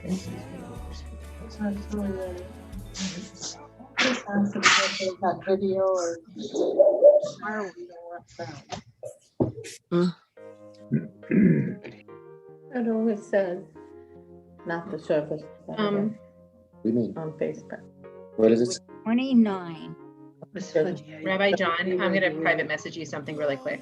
That video or it always says not the service. What do you mean? On Facebook. What is it? 29. Rabbi John, I'm going to private message you something really quick.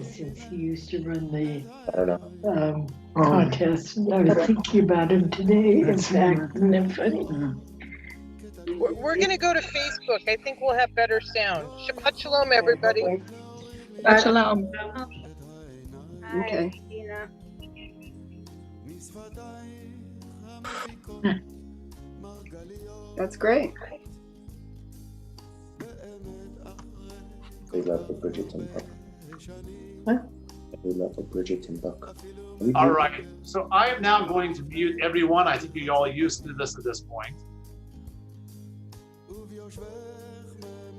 Since he used to run the I don't know. contest, and I was thinking about him today. In fact, isn't it funny? We're going to go to Facebook. I think we'll have better sound. Shabbat shalom, everybody. Shabbat shalom. Okay. That's great. They love the Bridgerton book. What? They love the Bridgerton book. All right, so I am now going to mute everyone. I think you're all used to this at this point.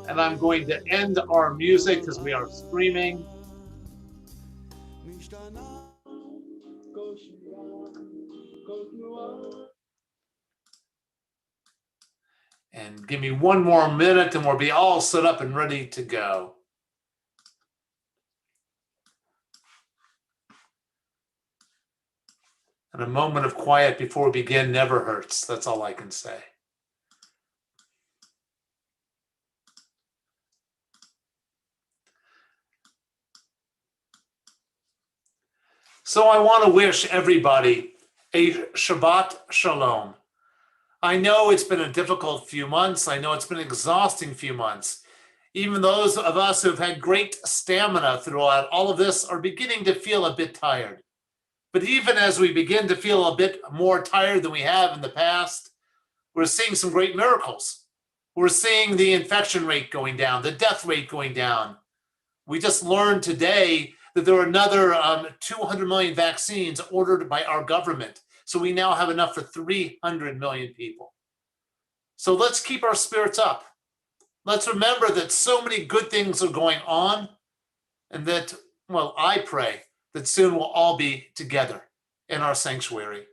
And I'm going to end our music because we are streaming. And give me one more minute and we'll be all set up and ready to go. And a moment of quiet before we begin never hurts. That's all I can say. So I want to wish everybody a Shabbat Shalom. I know it's been a difficult few months. I know it's been an exhausting few months. Even those of us who've had great stamina throughout all of this are beginning to feel a bit tired. But even as we begin to feel a bit more tired than we have in the past, we're seeing some great miracles. We're seeing the infection rate going down, the death rate going down. We just learned today that there are another 200 million vaccines ordered by our government. So we now have enough for 300 million people. So let's keep our spirits up. Let's remember that so many good things are going on and that, well, I pray that soon we'll all be together in our sanctuary,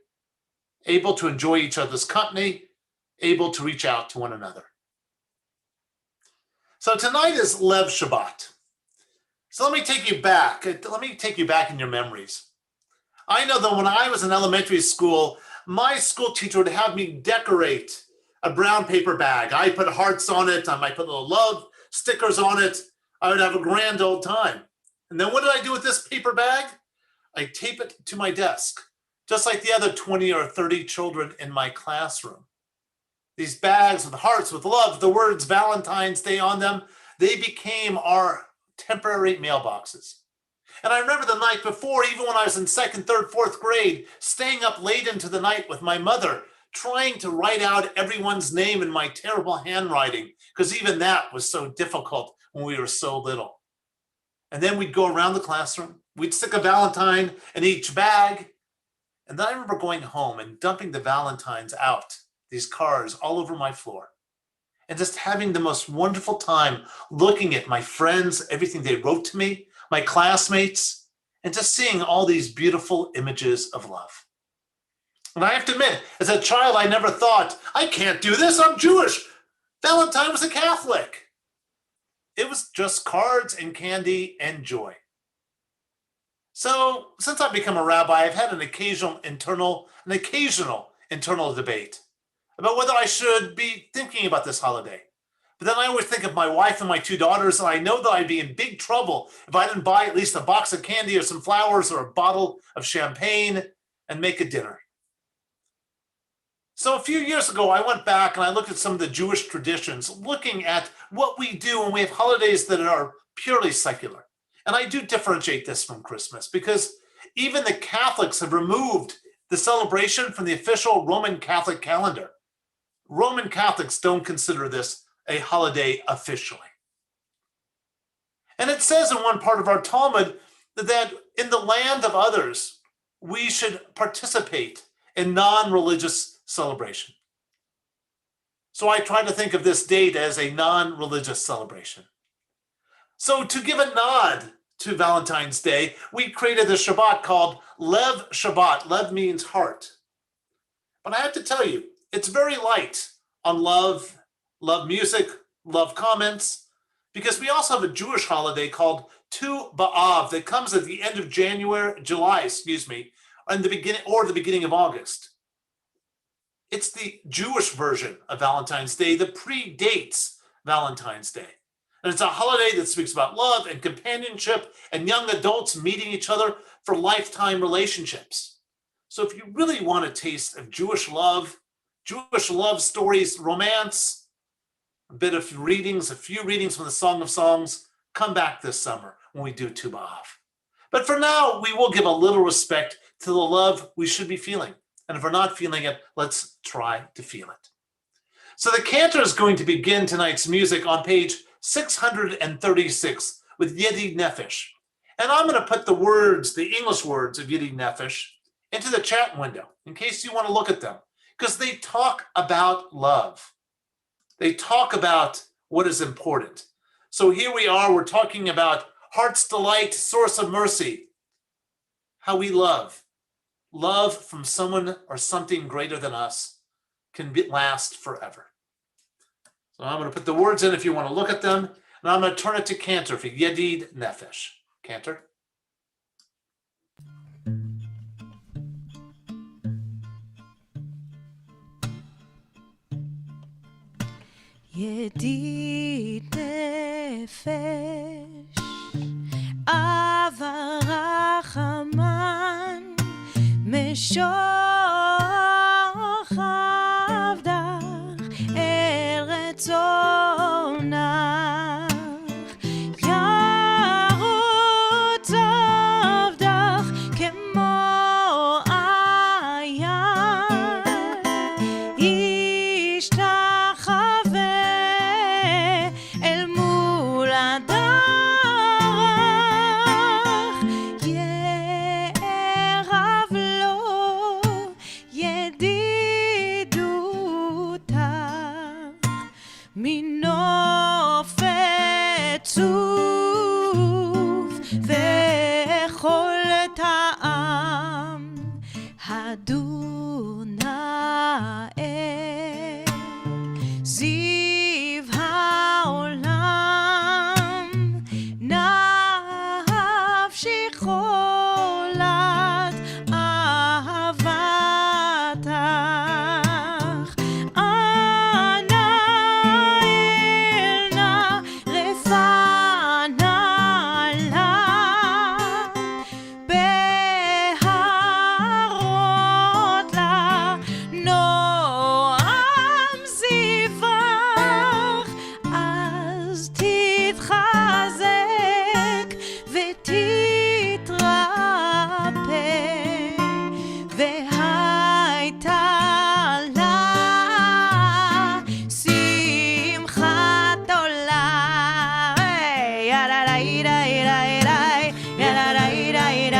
able to enjoy each other's company, able to reach out to one another. So tonight is Lev Shabbat. So let me take you back. Let me take you back in your memories. I know that when I was in elementary school, my school teacher would have me decorate a brown paper bag. I put hearts on it. I might put little love stickers on it. I would have a grand old time. And then what did I do with this paper bag? I tape it to my desk, just like the other 20 or 30 children in my classroom. These bags with hearts, with love, the words Valentine's Day on them, they became our temporary mailboxes. And I remember the night before, even when I was in second, third, fourth grade, staying up late into the night with my mother, trying to write out everyone's name in my terrible handwriting, because even that was so difficult when we were so little. And then we'd go around the classroom, we'd stick a Valentine in each bag. And then I remember going home and dumping the Valentines out, these cards all over my floor, and just having the most wonderful time looking at my friends, everything they wrote to me, my classmates, and just seeing all these beautiful images of love. And I have to admit, as a child, I never thought, I can't do this, I'm Jewish. Valentine was a Catholic. It was just cards and candy and joy. So since I've become a rabbi, I've had an occasional internal debate about whether I should be thinking about this holiday. But then I always think of my wife and my two daughters, and I know that I'd be in big trouble if I didn't buy at least a box of candy or some flowers or a bottle of champagne and make a dinner. So a few years ago, I went back and I looked at some of the Jewish traditions, looking at what we do when we have holidays that are purely secular. And I do differentiate this from Christmas because even the Catholics have removed the celebration from the official Roman Catholic calendar. Roman Catholics don't consider this a holiday officially. And it says in one part of our Talmud that in the land of others, we should participate in non-religious celebration. So I try to think of this date as a non-religious celebration. So to give a nod to Valentine's Day, we created a Shabbat called Lev Shabbat. Lev means heart. But I have to tell you, it's very light on love music, love comments, because we also have a Jewish holiday called Tu B'Av that comes at the end of July, and the beginning of August. It's the Jewish version of Valentine's Day that predates Valentine's Day. And it's a holiday that speaks about love and companionship and young adults meeting each other for lifetime relationships. So if you really want a taste of Jewish love stories, romance, a few readings from the Song of Songs, come back this summer when we do Tu B'Av. But for now, we will give a little respect to the love we should be feeling. And if we're not feeling it, let's try to feel it. So the Cantor is going to begin tonight's music on page 636 with Yedid Nefesh. And I'm going to put the English words of Yedid Nefesh into the chat window in case you want to look at them, because they talk about love. They talk about what is important. So here we are, we're talking about heart's delight, source of mercy, how we love. Love from someone or something greater than us can last forever. So I'm going to put the words in if you want to look at them, and I'm going to turn it to Cantor for Yedid Nefesh. Cantor. ידיד נפש, אב הרחמן, משוך עבדך אל רצונך, ירוץ עבדך כמו עין, ישתחווה אל מול הדרך, יערב לו ידידותך, מנופת צוף וכל טעם, הדור נאה זיו העולם, נפשי חולת אהבתך, אנא אלנה רפנה לה, בהרות לה נועם זיווך, אז תתחזק ותתרפא, והייתה לה שמחת עולם. ידדאי, ידדאי, ידדאי, ידדאי, ידדאי,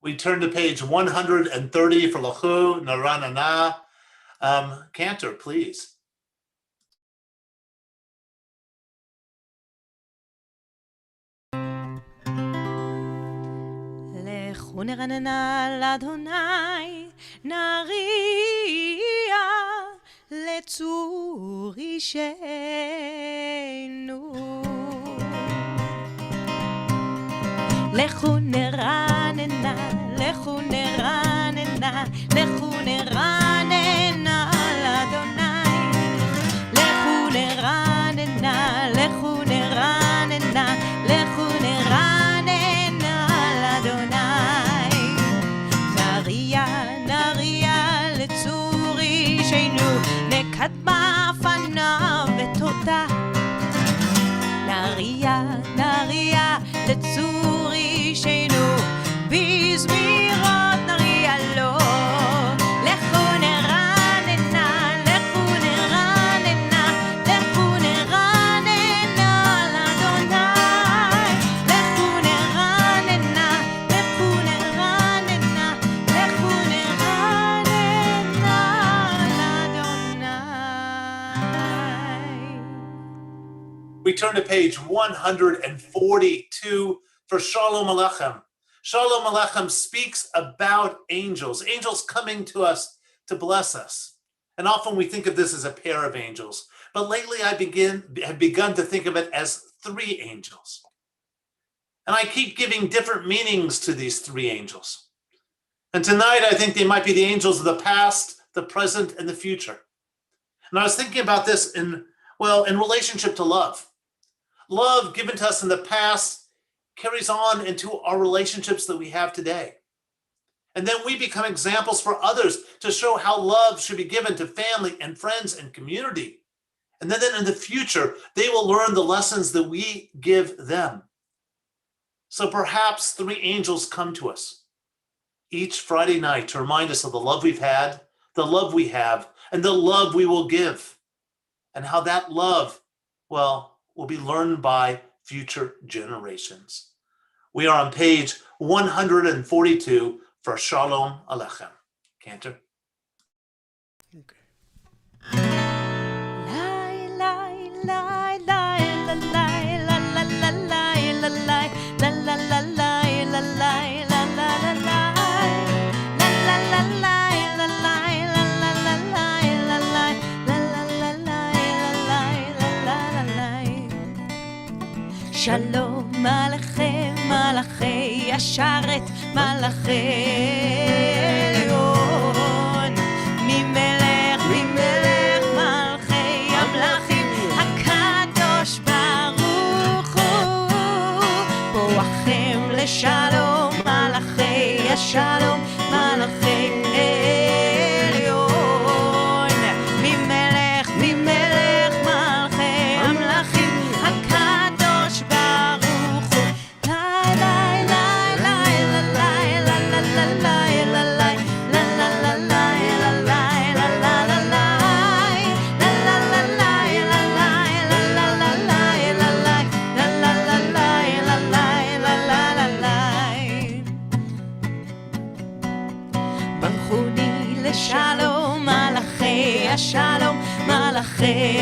We turn to page 130 for Lachu Naranana. Cantor, please. לכו נרננה לאדוני, נריע לצור אישנו. לכו נרננה, לכו נרננה, לכו נרננה לאדוני. לכו נרננה, לכו נרננה, לכו נרננה לאדוני. נריה, נריה לצור אישנו, נקדמה פניו בתודה. נריה, נריה לצור אישנו, בזמירות נריה לו. לכו נרננה, לכו נרננה, לכו נרננה לאדוני. לכו נרננה, לכו נרננה, לכו נרננה לאדוני. We turn to page 142 for Shalom Aleichem. Shalom Aleichem speaks about angels, angels coming to us to bless us. And often we think of this as a pair of angels, but lately I have begun to think of it as three angels. And I keep giving different meanings to these three angels. And tonight I think they might be the angels of the past, the present, and the future. And I was thinking about this in relationship to love. Love given to us in the past carries on into our relationships that we have today. And then we become examples for others to show how love should be given to family and friends and community. And then in the future, they will learn the lessons that we give them. So perhaps three angels come to us each Friday night to remind us of the love we've had, the love we have, and the love we will give. And how that love, will be learned by future generations. We are on page 142 for Shalom Aleichem. Cantor. שלום עליכם מלאכי השרת מלאכי עליון ממלך מלכי המלכים הקדוש ברוך הוא בואכם לשלום מלאכי השלום מלאכי עליון ממלך מלכי המלכים הקדוש ברוך הוא. ברכוני לשלום מלאכי השלום מלאכי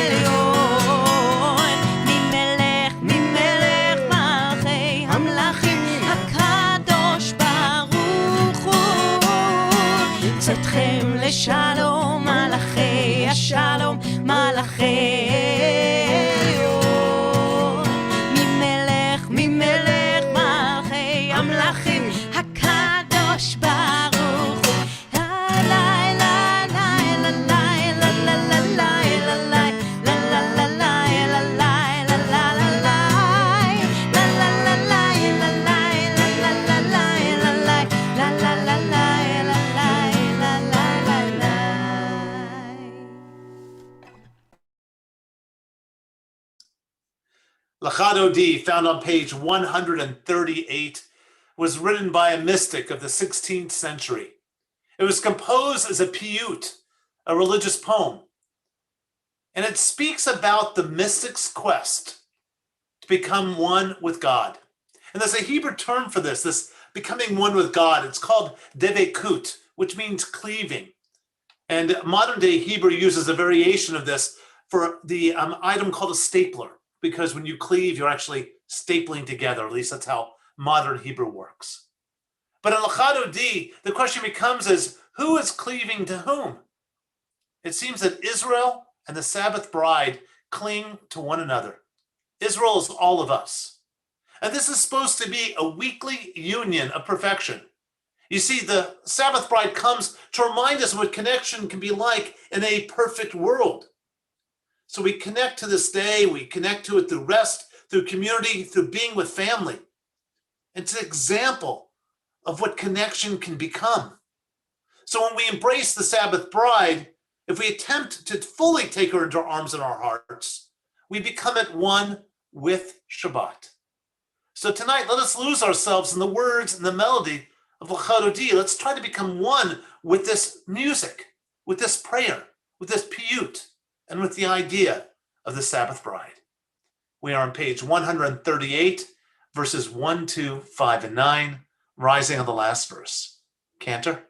עליון ממלך מלכי המלכים הקדוש ברוך הוא צאתכם לשלום מלאכי השלום מלאכי עליון ממלך מלכי המלכים הקדוש ברוך הוא. Lachado D, found on page 138, was written by a mystic of the 16th century. It was composed as a piyut, a religious poem. And it speaks about the mystic's quest to become one with God. And there's a Hebrew term for this becoming one with God. It's called devekut, which means cleaving. And modern day Hebrew uses a variation of this for the item called a stapler, because when you cleave, you're actually stapling together. At least that's how modern Hebrew works. But in Lachado D, the question becomes is, who is cleaving to whom? It seems that Israel and the Sabbath bride cling to one another. Israel is all of us. And this is supposed to be a weekly union of perfection. You see, the Sabbath bride comes to remind us what connection can be like in a perfect world. So we connect to this day, we connect to it through rest, through community, through being with family. It's an example of what connection can become. So when we embrace the Sabbath bride, if we attempt to fully take her into our arms and our hearts, we become at one with Shabbat. So tonight, let us lose ourselves in the words and the melody of L'Chadodi. Let's try to become one with this music, with this prayer, with this piyut, and with the idea of the Sabbath bride. We are on page 138, verses 1, 2, 5, and 9, rising on the last verse. Cantor.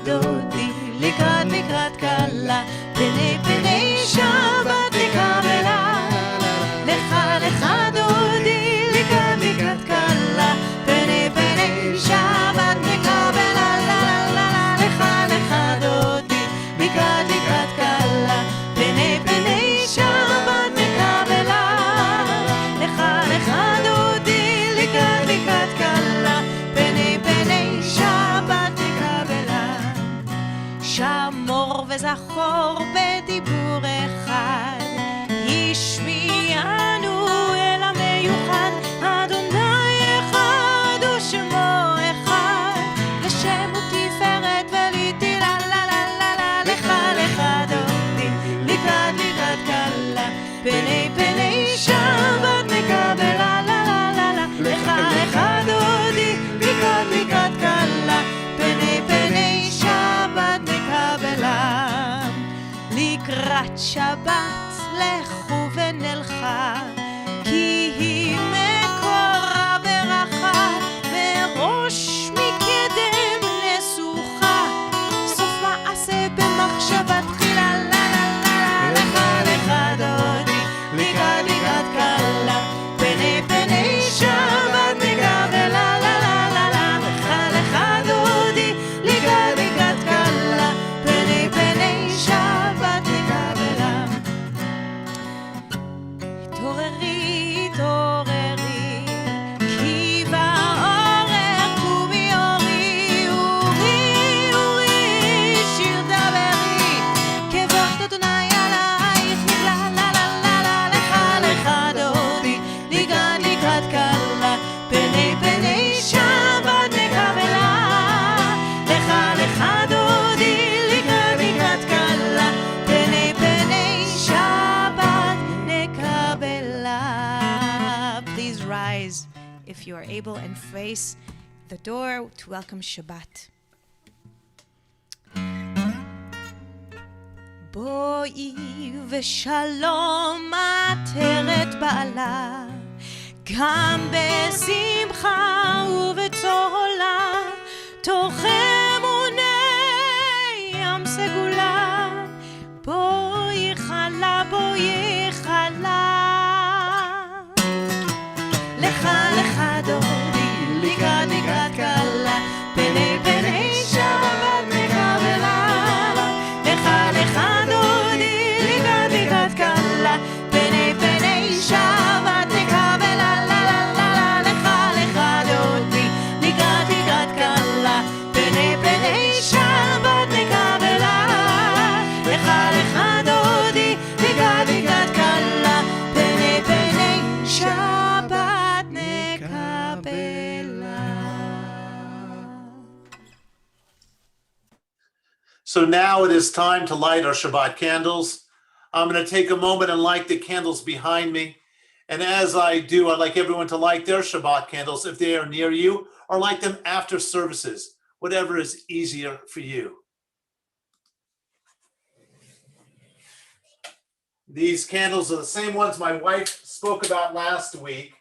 דודי לקראת קלה פני שבת נקבלה לך דודי לקראת קלה פני שבת נקבלה לך דודי לקראת קלה פני שבת נקבלה לך דודי לקראת קלה פני שבת שמור וזכור בדיבור אחד, השמיענו אל המיוחד, אדוני אחד ושמו אחד, לשם ותפארת ולתהילה, לך דודי, לקראת קלה, פני שבת נקבלה, לך דודי, לקראת קלה, פני שבת נקבלה. לקראת שבת לכו ונלכה, כי היא מקור הברכה, מראש מקדם נסוכה, סוף מעשה במחשבה תחילה, לך דודי, לקראת קלה, פני שבת נקבלה, לך דודי, לקראת קלה, פני שבת נקבלה. התעוררי, כי באורך קומי אורי, שיר דברי, כבוד אדוני עלייך נגלה, לך דודי, לקראת קלה, פני שבת נקבלה, לך דודי, לקראת קלה, פני שבת נקבלה. Please rise if you are able and face the door to welcome Shabbat. בואי ושלום עטרת בעלה, גם בשמחה ובצהלה, תוך אמוני ים סגולה, בואי חלה, לך דודי, לקראת קלה, פני שבת נקבלה, לך דודי, לקראת קלה, פני שבת נקבלה, לך דודי, לקראת קלה, פני שבת נקבלה, לך דודי, לקראת קלה, פני שבת נקבלה. So now it is time to light our Shabbat candles. I'm going to take a moment and light the candles behind me. And as I do, I'd like everyone to light their Shabbat candles if they are near you, or light them after services, whatever is easier for you. These candles are the same ones my wife spoke about last week.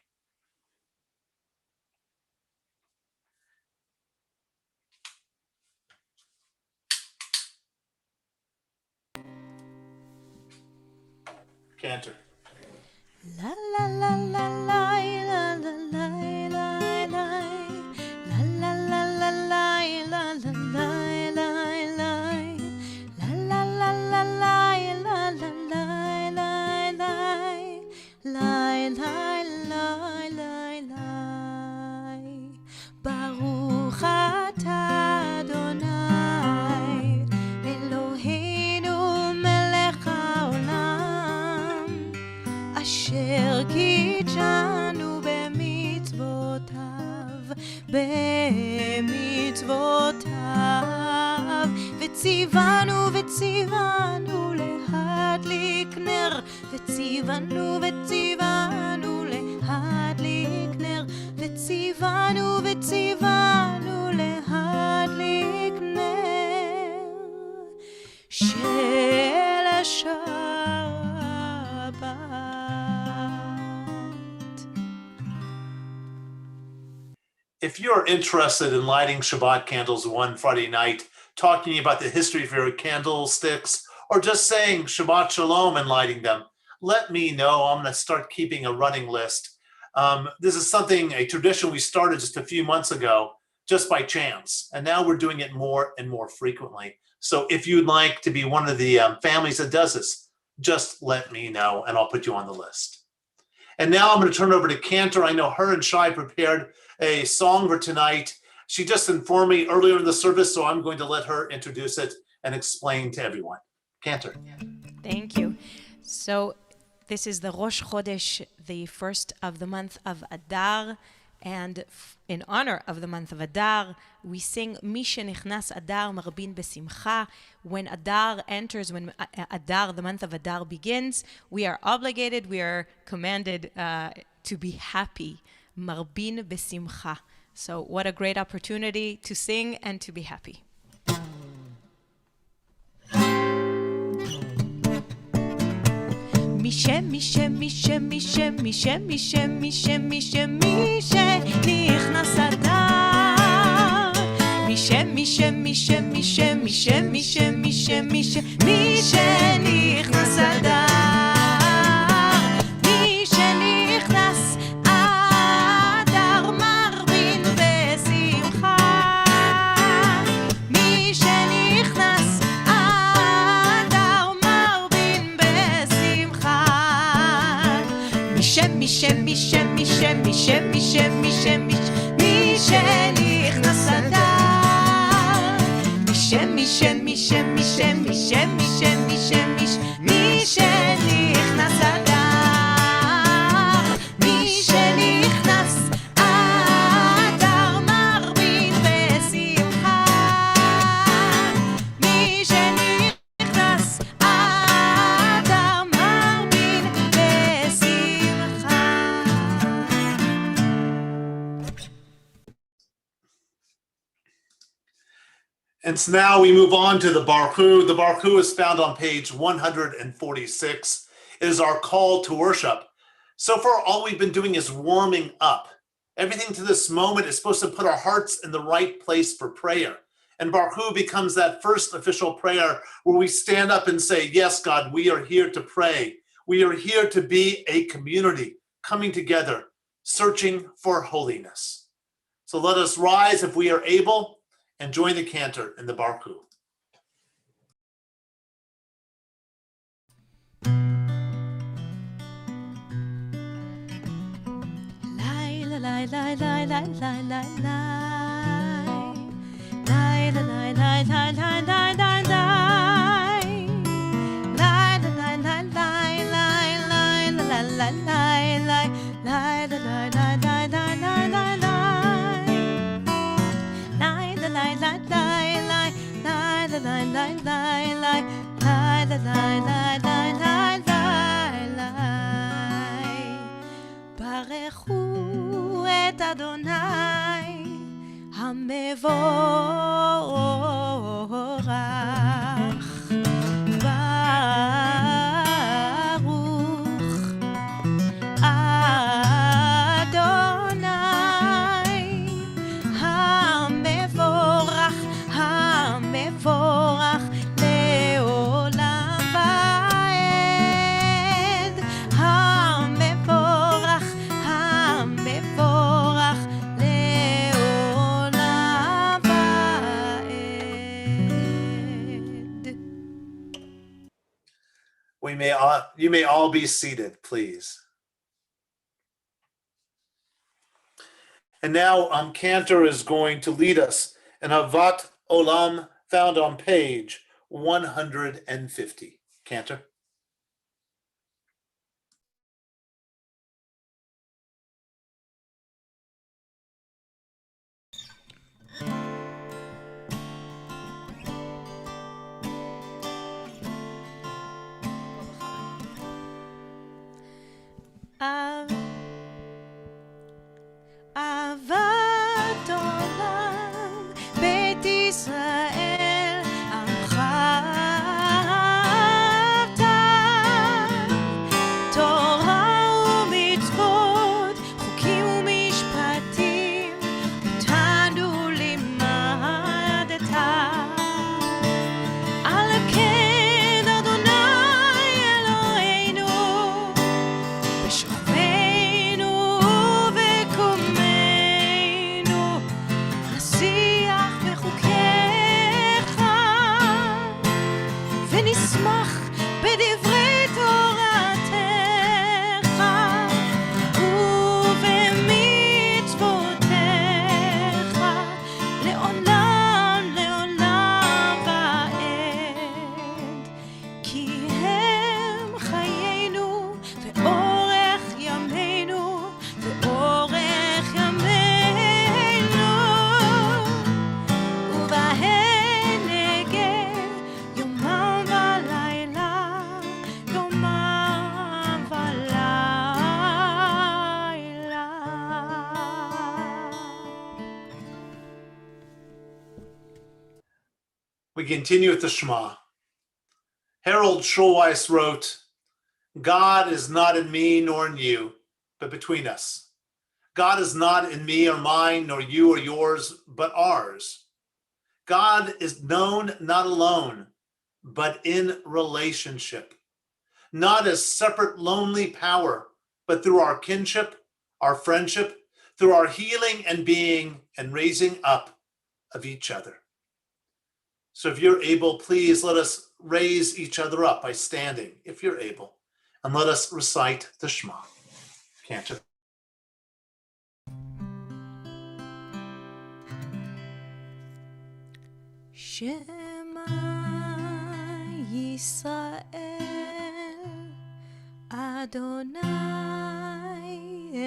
Cantor. La la la la la la la la la la la la la la la la la ברוך אתה אדוני אלוהינו מלך העולם אשר קידשנו במצוותיו וציוונו להדליק נר וציוונו להדליק נר וציוונו להדליק נר של השבת. If you're interested in lighting Shabbat candles one Friday night, talking about the history of your candlesticks, or just saying Shabbat Shalom and lighting them, let me know. I'm going to start keeping a running list. This is a tradition we started just a few months ago, just by chance. And now we're doing it more and more frequently. So if you'd like to be one of the families that does this, just let me know and I'll put you on the list. And now I'm going to turn over to Cantor. I know her and Shai prepared a song for tonight. She just informed me earlier in the service, so I'm going to let her introduce it and explain to everyone. Cantor. Thank you. So this is the Rosh Chodesh, the first of the month of Adar, and in honor of the month of Adar, we sing Mi shenichnas Adar marbin besimcha. When Adar enters, when Adar, the month of Adar begins, we are obligated, we are commanded to be happy. Marbin besimcha. So what a great opportunity to sing and to be happy. נכנס אדר נכנס אדר And so now we move on to the Baruch Hu. The Baruch Hu is found on page 146. It is our call to worship. So far, all we've been doing is warming up. Everything to this moment is supposed to put our hearts in the right place for prayer. And Baruch Hu becomes that first official prayer where we stand up and say, yes, God, we are here to pray. We are here to be a community coming together, searching for holiness. So let us rise if we are able and join the cantor in the Baruch Hu. ברכו את אדוני המבורך ברוך You may all be seated, please. And now Cantor is going to lead us in Havat Olam, found on page 150. Cantor. אהבת עולם, בית ישראל, עמך אהבת. תורה ומצוות, חוקים ומשפטים, אותנו לימדת. על כן אדוני אלוהינו, בשוכבנו ובקומנו, נשיח בחוקיך, ונשמח בדברי תורתך ובמצוותיך, לעולם לעולם ועד. כי הם חיינו ואורך ימינו, ואורך ימינו, ובהן נגה יומם ולילה, יומם ולילה. We continue with the Shema. Harold Schulweiss wrote, God is not in me nor in you, but between us. God is not in me or mine, nor you or yours, but ours. God is known not alone, but in relationship. Not as separate lonely power, but through our kinship, our friendship, through our healing and being and raising up of each other. So if you're able, please let us raise each other up by standing, if you're able, and let us recite the Shema. Cantor. Shema Yisrael, Adonai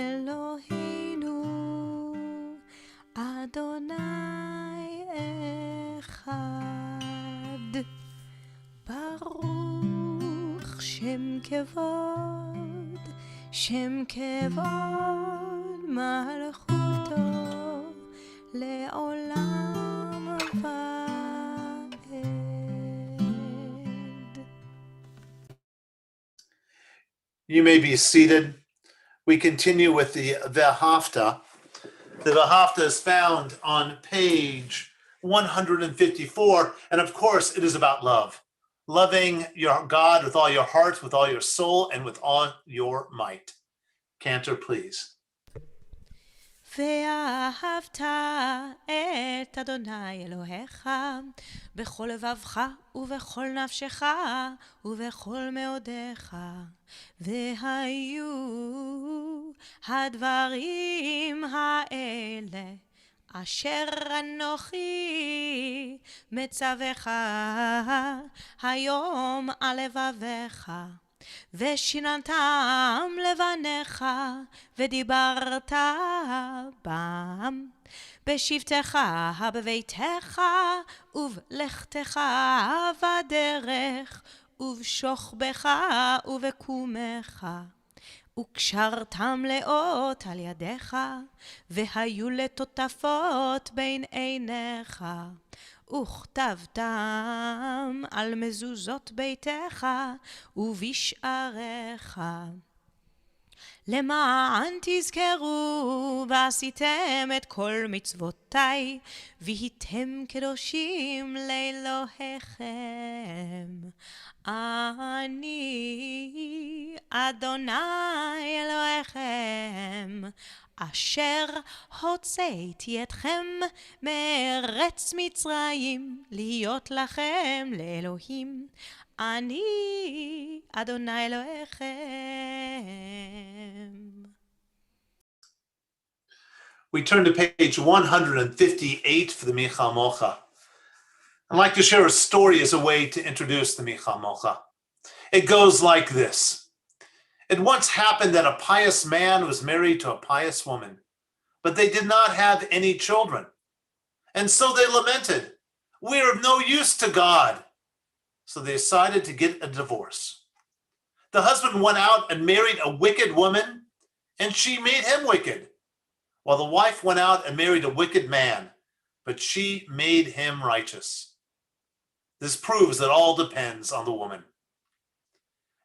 Eloheinu, Adonai Echad. Baruch Shem Kevod, Shem Kevod Malchuto, Le'olam Va'ed. You may be seated. We continue with the V'ahavta. The V'ahavta is found on page 154, and of course, it is about love. Loving your God with all your heart, with all your soul, and with all your might. Cantor, please. ואהבת את אדוני אלוהיך בכל לבבך ובכל נפשך ובכל מאודיך. והיו הדברים האלה אשר אנוכי מצווך היום על לבביך, ושיננתם לבניך, ודיברת בם בשבתך בביתך, ובלכתך בדרך, ובשוכבך ובקומך. וקשרתם לאות על ידיך, והיו לטוטפות בין עיניך, וכתבתם על מזוזות ביתך ובשעריך. למען תזכרו ועשיתם את כל מצוותיי, והייתם קדושים לאלוהיכם. אני אדוני אלוהיכם, אשר הוצאתי אתכם מארץ מצרים, להיות לכם לאלוהים. אני אדוני אלוהיכם. We turn to page 158 for the Micha Mocha. I'd like to share a story as a way to introduce the Micha Mocha. It goes like this. It once happened that a pious man was married to a pious woman, but they did not have any children. And so they lamented, "We are of no use to God." So they decided to get a divorce. The husband went out and married a wicked woman, and she made him wicked, while the wife went out and married a wicked man, but she made him righteous. This proves that all depends on the woman.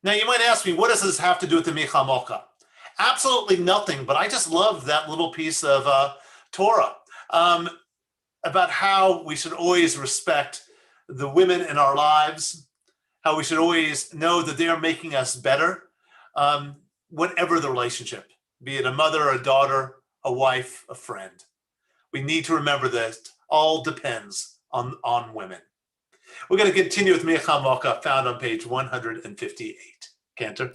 Now you might ask me, what does this have to do with the Micha Mocha? Absolutely nothing, but I just love that little piece of Torah about how we should always respect the women in our lives, how we should always know that they are making us better, whatever the relationship, be it a mother, a daughter, a wife, a friend. We need to remember that all depends on women. We're going to continue with Micha Mocha, found on page 158. Cantor.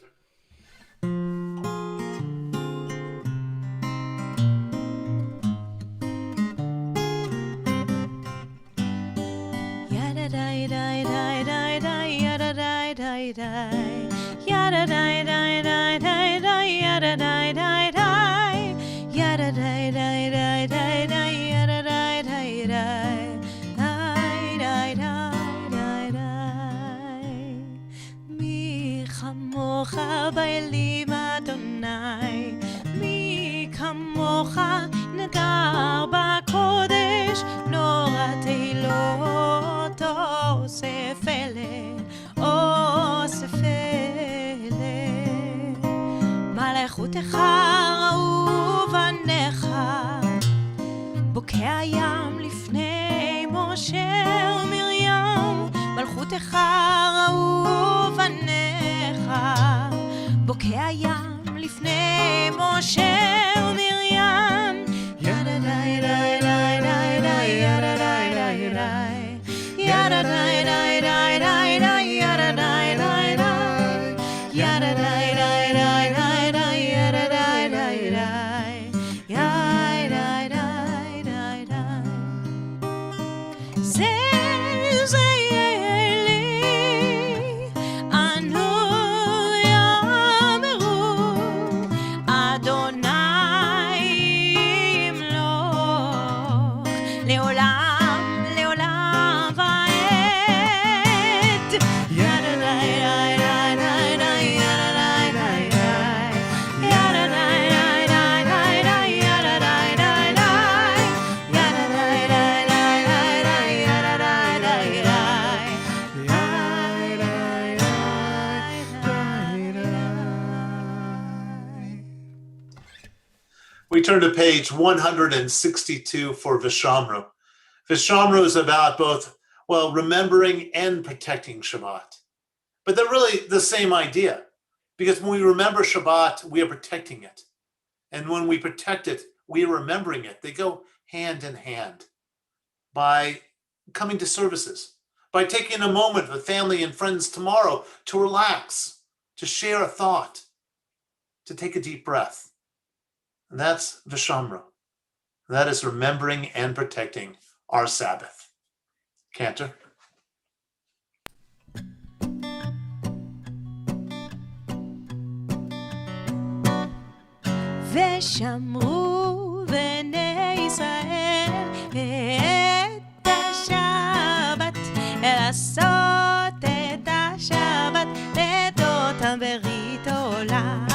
באלים אדוני, מי כמוך נגר בקודש, נורא תהילות אוסף אלה, אוסף אלה. מלכותך ראו בניך, בוקע ים לפני משה ומרים, מלכותך ראו בניך, בוקע ים לפני משה ומרים. ידה די די די די די ידה די די די ידה די די די די די ידה די די די ידה די די די די די ידה די די די ידה די די די. זה We turn to page 162 for Vishamru. Vishamru is about both, well, remembering and protecting Shabbat. But they're really the same idea, because when we remember Shabbat, we are protecting it. And when we protect it, we are remembering it. They go hand in hand by coming to services, by taking a moment with family and friends tomorrow to relax, to share a thought, to take a deep breath. And that's Vishamru. That is remembering and protecting our Sabbath. Cantor. ושמרו בני ישראל את השבת, לעשות את השבת לדותם ברית עולם.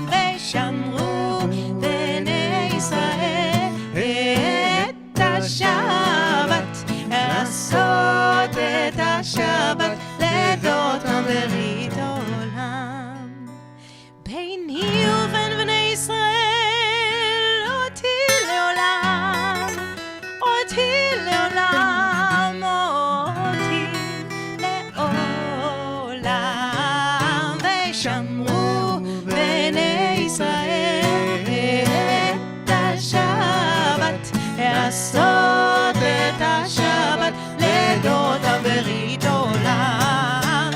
ושמרו בני ישראל את השבת, לעשות את השבת לדותם ברית עולם. ביני ובין בני ישראל אותי לעולם, אותי לעולם, אותי לעולם. ושמרו בני ישראל את השבת, לעשות את השבת לדותם ברית עולם.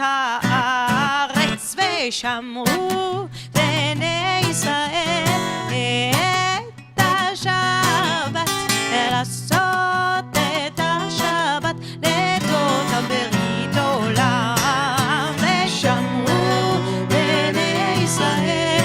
הארץ ושמרו בני ישראל את השבת לעשות את השבת לדות הברית עולם ושמרו בני ישראל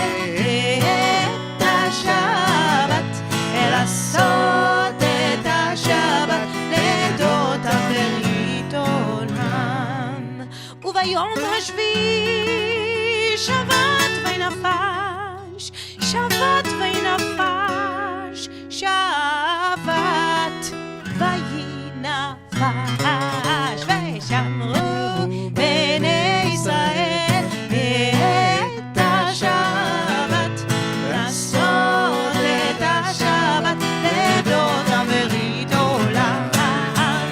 את השבת לעשות את השבת לדות הברית עולם וביום השביעי שבת וינפש שבת וינפש שבת וינפש ושמרו בני ישראל את השבת לעשות את השבת לדות הברית עולם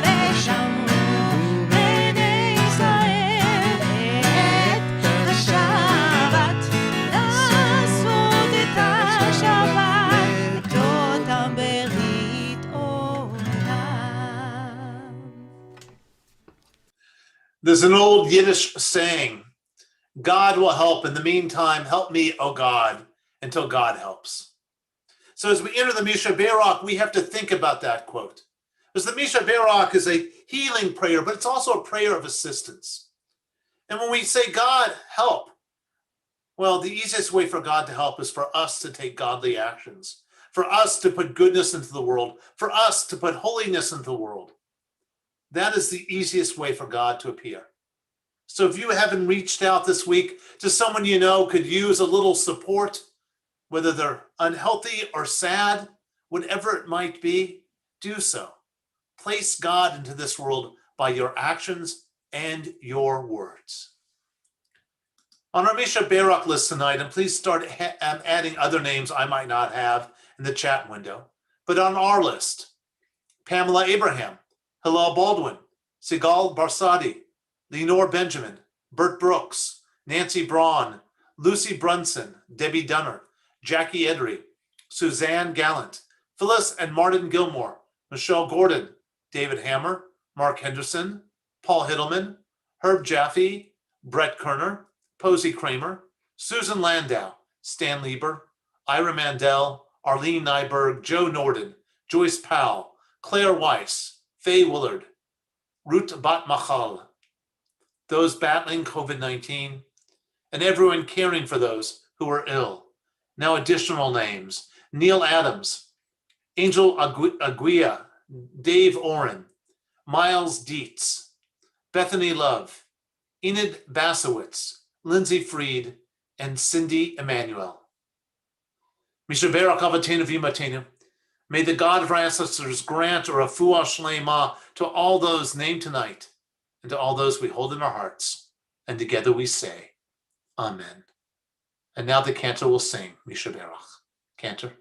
ושמרו בני ישראל את השבת לעשות את השבת לדות הברית עולם. There's an old Yiddish saying, God will help. In the meantime, help me, O God, until God helps. So as we enter the Misha Berach, we have to think about that quote. Because the Misha Berach is a healing prayer, but it's also a prayer of assistance. And when we say, God, help, well, the easiest way for God to help is for us to take godly actions, for us to put goodness into the world, for us to put holiness into the world. That is the easiest way for God to appear. So if you haven't reached out this week to someone you know could use a little support, whether they're unhealthy or sad, whatever it might be, do so. Place God into this world by your actions and your words. On our Misha Berach list tonight, and please start adding other names I might not have in the chat window, but on our list, Pamela Abraham, Hillel Baldwin, Sigal Barsadi, Lenore Benjamin, Bert Brooks, Nancy Braun, Lucy Brunson, Debbie Dunner, Jackie Edry, Suzanne Gallant, Phyllis and Martin Gilmore, Michelle Gordon, David Hammer, Mark Henderson, Paul Hiddleman, Herb Jaffe, Brett Kerner, Posey Kramer, Susan Landau, Stan Lieber, Ira Mandel, Arlene Nyberg, Joe Norden, Joyce Powell, Claire Weiss, Faye Willard, Ruth Bat-Machal, those battling COVID-19, and everyone caring for those who are ill. Now additional names: Neil Adams, Angel Aguia, Dave Oren, Miles Dietz, Bethany Love, Enid Basowitz, Lindsay Freed, and Cindy Emanuel. Misha Berach Avatenu V'Imatenu. May the God of our ancestors grant a refuah shlema to all those named tonight and to all those we hold in our hearts. And together we say, Amen. And now the Cantor will sing Misha Berach. Cantor.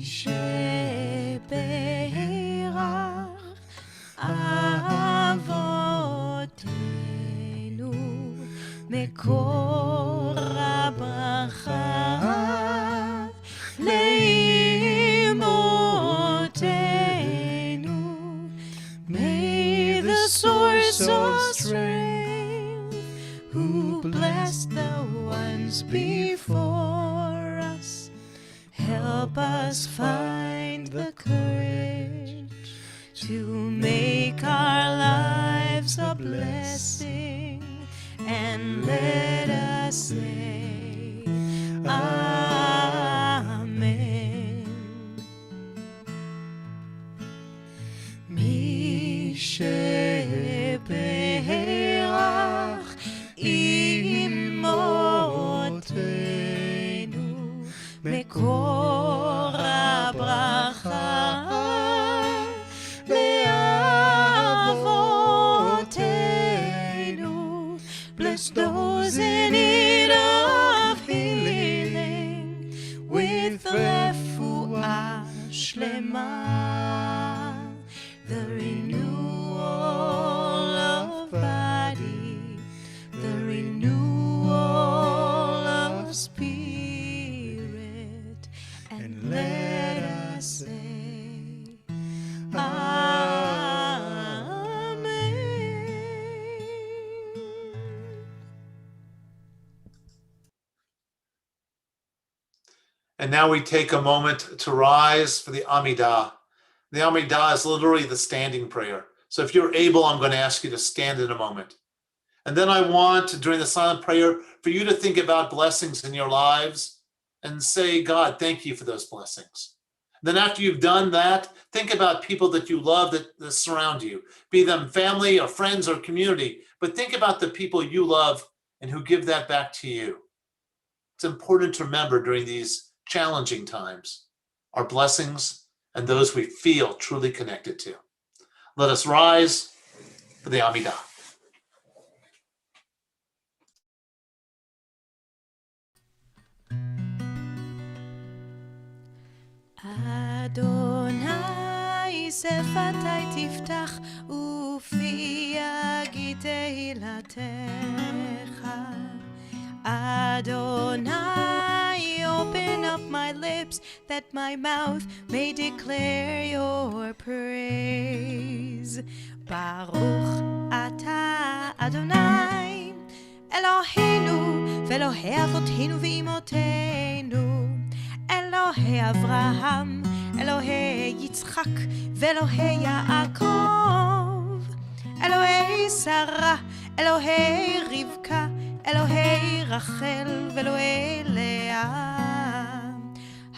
Misha Berach Avotenu מקור הברכה לאמותינו. May the source of strength who blessed the ones before us help us find the courage to make our lives a blessing, and let us say Amen. Misha Berach imotenu מקור הברכה לאבותינו. Bless those in need of healing with refuah shlema, the renewal of body, the renewal of spirit. And now we take a moment to rise for the Amidah. The Amidah is literally the standing prayer. So if you're able, I'm going to ask you to stand in a moment. And then I want, during the silent prayer, for you to think about blessings in your lives and say, God, thank you for those blessings. Then after you've done that, think about people that you love that surround you, be them family or friends or community, but think about the people you love and who give that back to you. It's important to remember during these challenging times, our blessings and those we feel truly connected to. Let us rise for the Amidah. אדוני שפתי תפתח ופי יגיד תהילתך. Adonai, open up my lips that my mouth may declare your praise. Baruch atah Adonai, Eloheinu ואלוהי אבותינו ואימותינו, אלוהי אברהם, אלוהי יצחק ואלוהי יעקב, אלוהי שרה, אלוהי רבקה, אלוהי רחל ואלוהי לאה.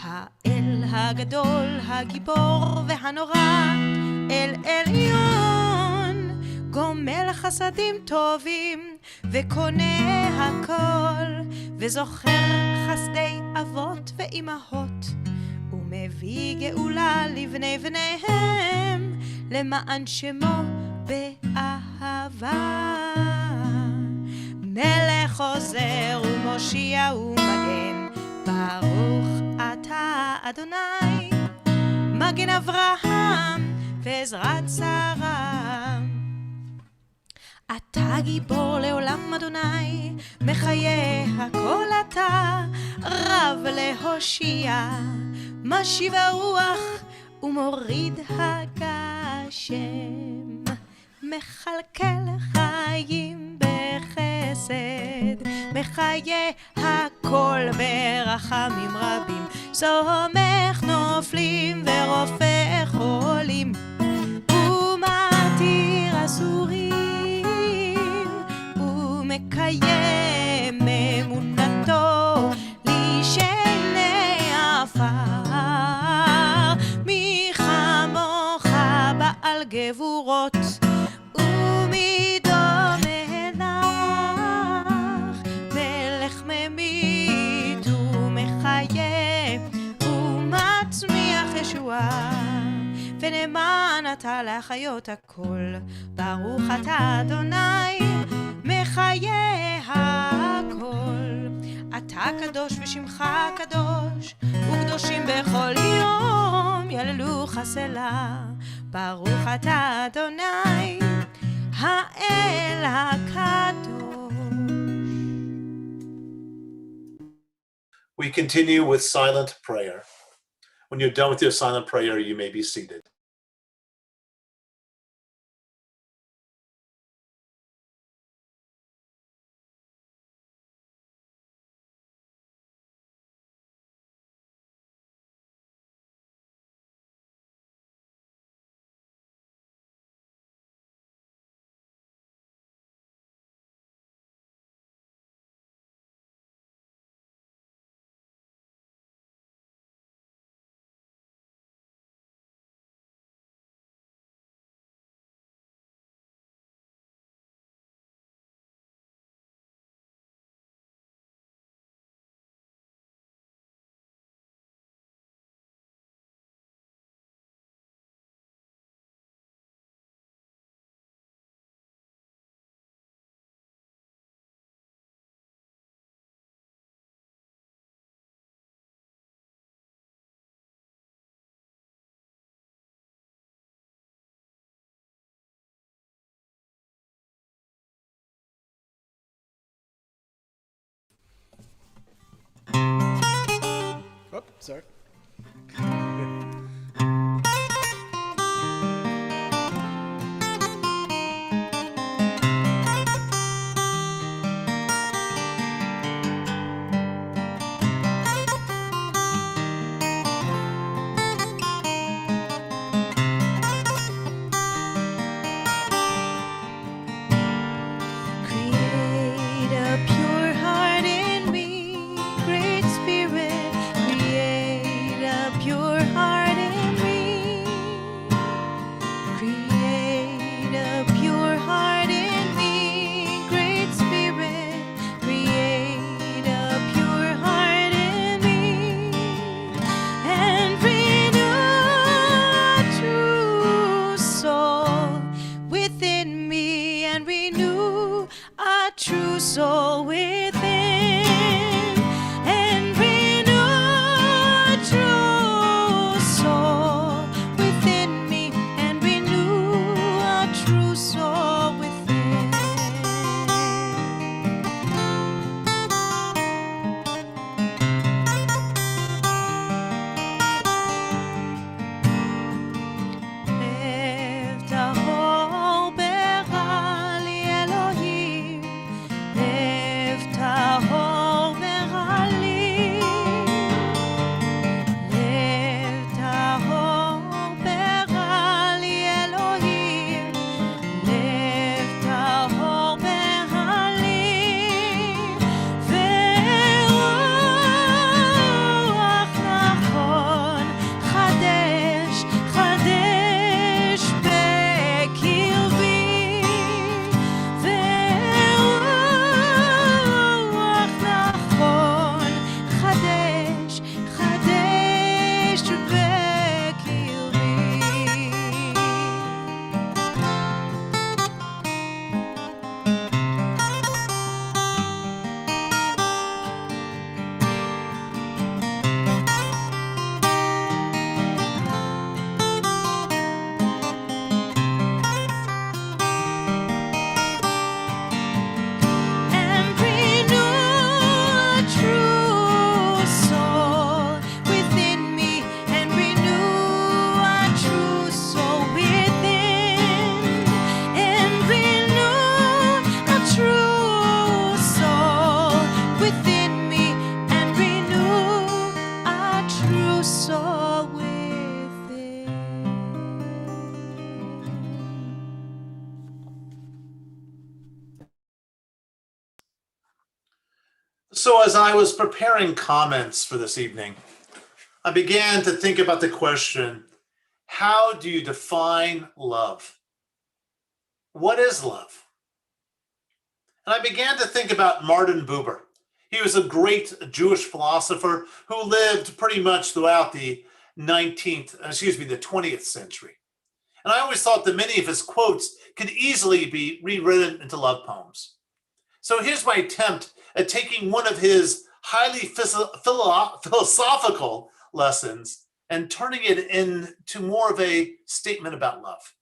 האל הגדול, הגיבור והנורא, אל עליון, גומל חסדים טובים וקונה הכל, וזוכר חסדי אבות ואימהות, ומביא גאולה לבני בניהם, למען שמו באהבה. מלך עוזר ומושיע ומגן, ברוך אתה אדוני, מגן אברהם ועזרת שרה. אתה גיבור לעולם אדוני, מחיה הכל אתה, רב להושיע, משיב הרוח ומוריד הגשם, מחלקל חיים בחסד, מחיה הכל ברחמים רבים, סומך נופלים ורופא חולים, ומתיר אסורים, ומקיים אמונתו לשני עפר, מי כמוך בעל גבורות ומדום מלך, מלך ממית ומחיה ומצמיח ישועה, ונאמן אתה להחיות הכל. ברוך אתה אדוני מחיה הכל. אתה קדוש ושמך קדוש, וקדושים בכל יום יללוך סלה. ברוך אתה אדוני האל הקדוש. We continue with silent prayer. When you're done with your silent prayer, you may be seated. Oh, sorry. true soul within, and renew a true soul within me, and renew a true soul within. לב טהור ברא לי אלוהים, לב טהור ברא לי, לב טהור ברא לי אלוהים, לב טהור ברא לי, ורוח נכון חדש חדש בקרבי, ורוח נכון חדש חדש בקרבי. And renew a true soul within me, and renew a true soul within, and renew a true soul within me, and renew a true soul within. So as I was preparing comments for this evening, I began to think about the question, how do you define love? What is love? And I began to think about Martin Buber. He was a great Jewish philosopher who lived pretty much throughout the 20th century. And I always thought that many of his quotes could easily be rewritten into love poems. So here's my attempt at taking one of his highly philosophical lessons and turning it into more of a statement about love.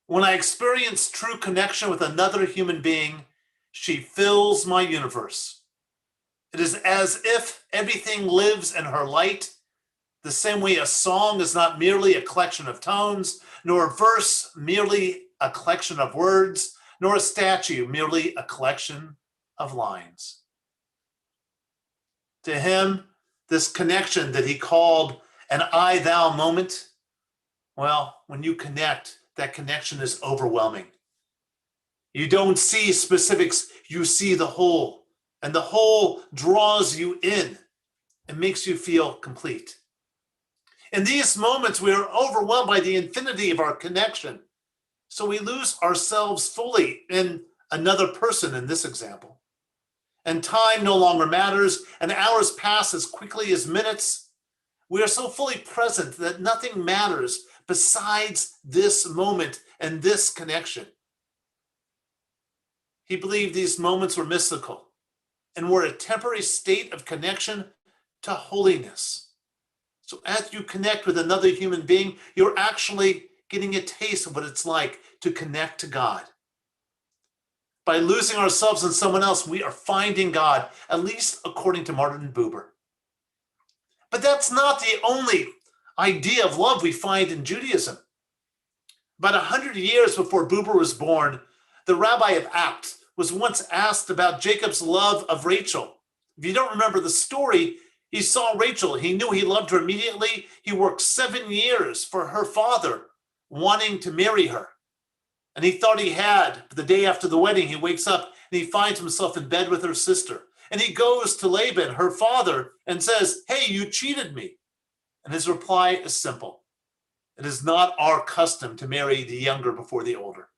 When I experience true connection with another human being, she fills my universe. It is as if everything lives in her light, the same way a song is not merely a collection of tones, nor a verse merely a collection of words, nor a statue merely a collection of lines. To him, this connection that he called an I-thou moment, well, when you connect, that connection is overwhelming. You don't see specifics, you see the whole, and the whole draws you in and makes you feel complete. In these moments, we are overwhelmed by the infinity of our connection. So we lose ourselves fully in another person in this example. And time no longer matters, and hours pass as quickly as minutes. We are so fully present that nothing matters besides this moment and this connection. He believed these moments were mystical and were a temporary state of connection to holiness. So as you connect with another human being, you're actually getting a taste of what it's like to connect to God. By losing ourselves in someone else, we are finding God, at least according to Martin Buber. But that's not the only idea of love we find in Judaism. About 100 years before Buber was born, the Rabbi of Apt was once asked about Jacob's love of Rachel. If you don't remember the story, he saw Rachel. He knew he loved her immediately. He worked 7 years for her father, wanting to marry her. And he thought he had. But the day after the wedding, he wakes up and he finds himself in bed with her sister. And he goes to Laban, her father, and says, "Hey, you cheated me." And his reply is simple. It is not our custom to marry the younger before the older.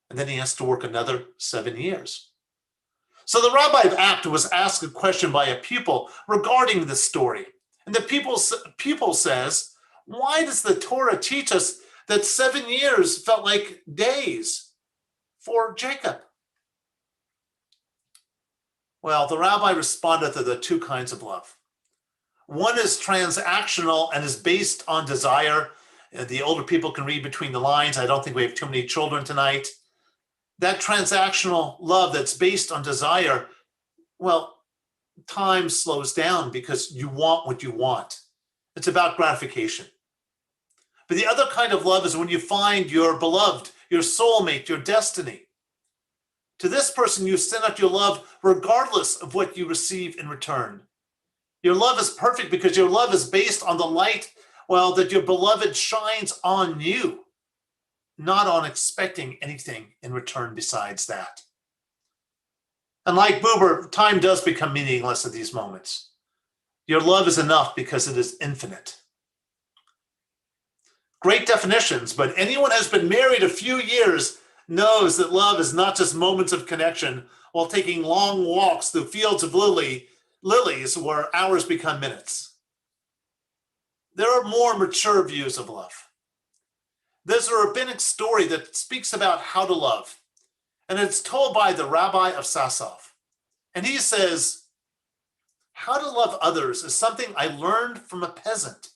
And then he has to work another 7 years. So the Rabbi of Apt was asked a question by a pupil regarding this story. And the pupil says, why does the Torah teach us that 7 years felt like days for Jacob? Well, the rabbi responded to the two kinds of love. One is transactional and is based on desire. The older people can read between the lines. I don't think we have too many children tonight. That transactional love that's based on desire, well, time slows down because you want what you want. It's about gratification. But the other kind of love is when you find your beloved, your soulmate, your destiny. To this person, you send out your love regardless of what you receive in return. Your love is perfect because your love is based on the light, well, that your beloved shines on you, not on expecting anything in return besides that. And like Buber, time does become meaningless at these moments. Your love is enough because it is infinite. Great definitions, but anyone who has been married a few years knows that love is not just moments of connection while taking long walks through fields of lilies where hours become minutes. There are more mature views of love. There's a rabbinic story that speaks about how to love, and it's told by the Rabbi of Sasov. And he says, how to love others is something I learned from a peasant.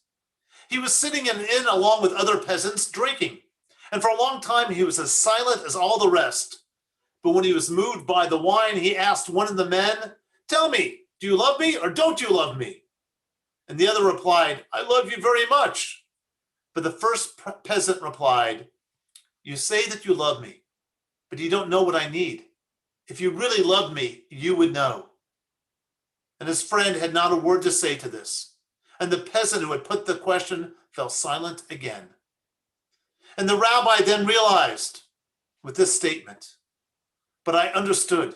He was sitting in an inn along with other peasants drinking. And for a long time, he was as silent as all the rest. But when he was moved by the wine, he asked one of the men, tell me, do you love me or don't you love me? And the other replied, I love you very much. But the first peasant replied, you say that you love me, but you don't know what I need. If you really loved me, you would know. And his friend had not a word to say to this. And the peasant who had put the question fell silent again. And the rabbi then realized with this statement, but I understood,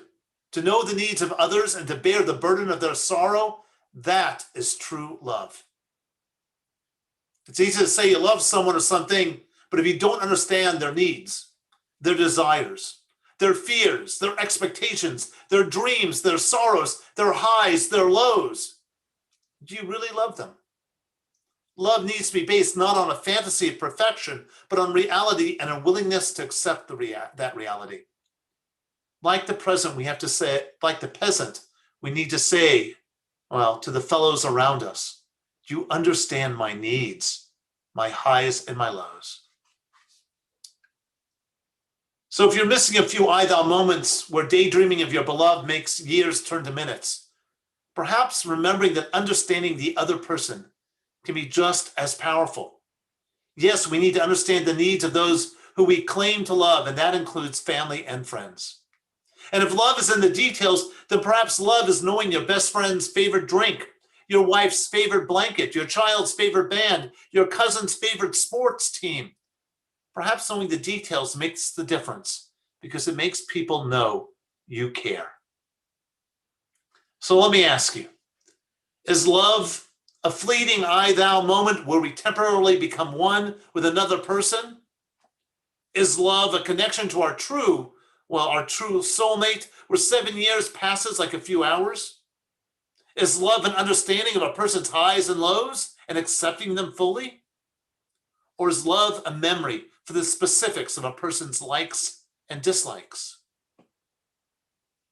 to know the needs of others and to bear the burden of their sorrow, that is true love. It's easy to say you love someone or something, but if you don't understand their needs, their desires, their fears, their expectations, their dreams, their sorrows, their highs, their lows, do you really love them? Love needs to be based not on a fantasy of perfection, but on reality and a willingness to accept that reality. Like the peasant, we need to say, well, to the fellows around us, do you understand my needs, my highs and my lows? So if you're missing a few I thou moments where daydreaming of your beloved makes years turn to minutes, perhaps remembering that understanding the other person can be just as powerful. Yes, we need to understand the needs of those who we claim to love, and that includes family and friends. And if love is in the details, then perhaps love is knowing your best friend's favorite drink, your wife's favorite blanket, your child's favorite band, your cousin's favorite sports team. Perhaps knowing the details makes the difference because it makes people know you care. So let me ask you, is love a fleeting I-thou moment where we temporarily become one with another person? Is love a connection to our true soulmate where 7 years passes like a few hours? Is love an understanding of a person's highs and lows and accepting them fully? Or is love a memory for the specifics of a person's likes and dislikes?